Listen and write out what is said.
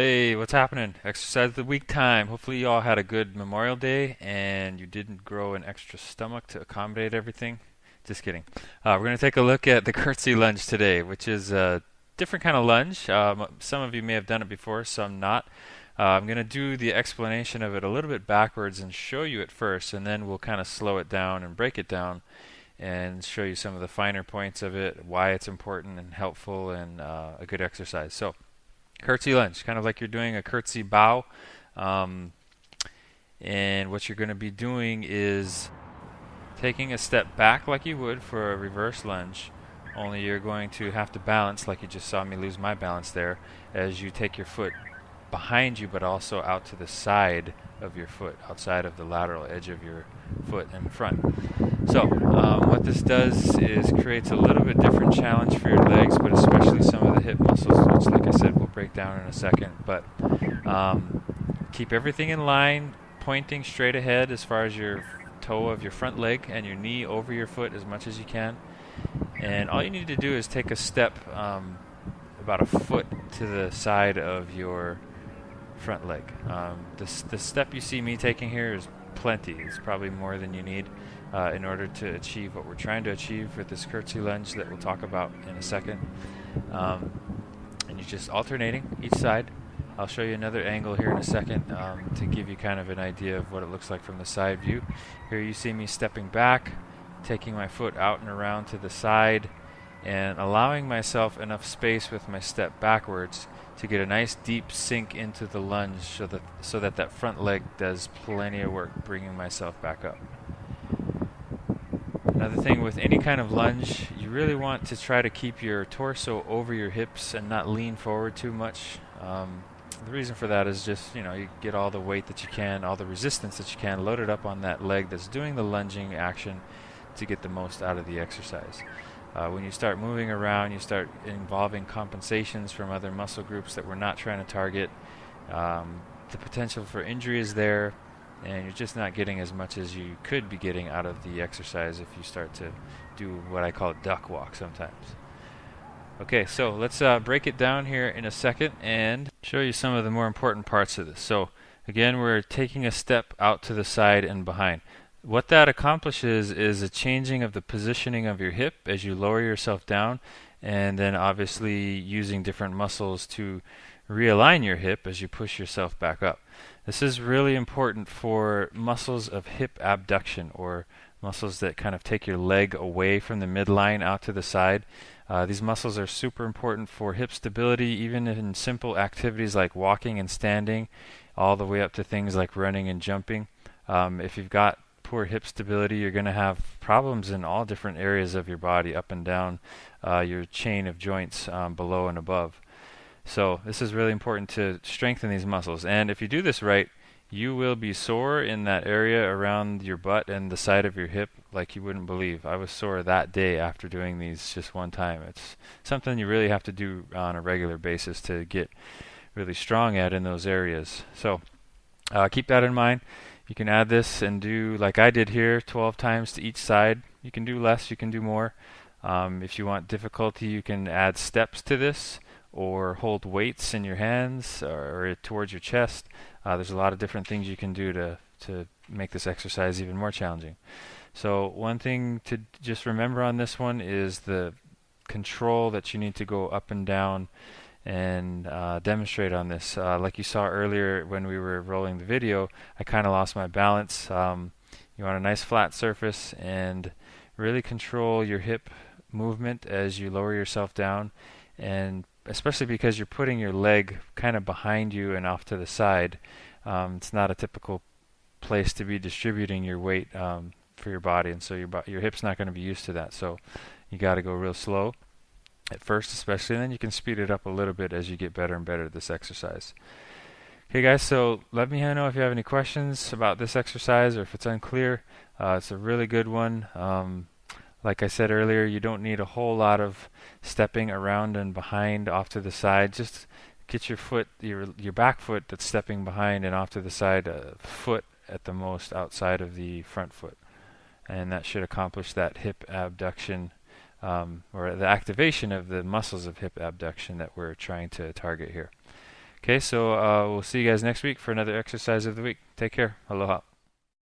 Hey, what's happening? Exercise of the week time. Hopefully you all had a good Memorial Day and you didn't grow an extra stomach to accommodate everything. Just kidding. We're going to take a look at the curtsy lunge today, which is a different kind of lunge. Some of you may have done it before, some not. I'm going to do the explanation of it a little bit backwards and show you it first, and then we'll kind of slow it down and break it down and show you some of the finer points of it, why it's important and helpful and a good exercise. So, curtsy lunge, kind of like you're doing a curtsy bow. Um, and what you're going to be doing is taking a step back like you would for a reverse lunge, only you're going to have to balance, like you just saw me lose my balance there, as you take your foot behind you but also out to the side of your foot, outside of the lateral edge of your foot in front. So what this does is creates a little bit different challenge for your legs, but especially some of the hip muscles, which like I said we'll break down in a second. But keep everything in line, pointing straight ahead as far as your toe of your front leg and your knee over your foot as much as you can. And all you need to do is take a step about a foot to the side of your front leg. The step you see me taking here is plenty. It's probably more than you need in order to achieve what we're trying to achieve with this curtsy lunge that we'll talk about in a second. And you're just alternating each side. I'll show you another angle here in a second to give you kind of an idea of what it looks like from the side view. Here you see me stepping back, taking my foot out and around to the side, and allowing myself enough space with my step backwards to get a nice deep sink into the lunge so that that front leg does plenty of work bringing myself back up. Another thing with any kind of lunge, you really want to try to keep your torso over your hips and not lean forward too much. The reason for that is just, you get all the weight that you can, all the resistance that you can loaded up on that leg that's doing the lunging action to get the most out of the exercise. When you start moving around, you start involving compensations from other muscle groups that we're not trying to target. The potential for injury is there, and you're just not getting as much as you could be getting out of the exercise if you start to do what I call duck walk sometimes. Okay, so let's break it down here in a second and show you some of the more important parts of this. So again, we're taking a step out to the side and behind. What that accomplishes is a changing of the positioning of your hip as you lower yourself down, and then obviously using different muscles to realign your hip as you push yourself back up. This is really important for muscles of hip abduction, or muscles that kind of take your leg away from the midline out to the side. These muscles are super important for hip stability, even in simple activities like walking and standing, all the way up to things like running and jumping. If you've got poor hip stability, you're going to have problems in all different areas of your body, up and down your chain of joints below and above. So this is really important to strengthen these muscles. And if you do this right, you will be sore in that area around your butt and the side of your hip like you wouldn't believe. I was sore that day after doing these just one time. It's something you really have to do on a regular basis to get really strong at in those areas. So keep that in mind. You can add this and do like I did here, 12 times to each side. You can do less, you can do more. If you want difficulty, you can add steps to this, or hold weights in your hands or towards your chest. There's a lot of different things you can do to make this exercise even more challenging. So one thing to just remember on this one is the control that you need to go up and down and demonstrate on this. Like you saw earlier when we were rolling the video, I kind of lost my balance. You want a nice flat surface and really control your hip movement as you lower yourself down, and especially because you're putting your leg kind of behind you and off to the side. It's not a typical place to be distributing your weight for your body, and so your hip's not going to be used to that. So you got to go real slow at first, especially, and then you can speed it up a little bit as you get better and better at this exercise. Okay guys, so let me know if you have any questions about this exercise or if it's unclear. It's a really good one. Like I said earlier, you don't need a whole lot of stepping around and behind off to the side. Just get your foot, your back foot that's stepping behind and off to the side, a foot at the most outside of the front foot. And that should accomplish that hip abduction, or the activation of the muscles of hip abduction that we're trying to target here. Okay, so we'll see you guys next week for another exercise of the week. Take care. Aloha.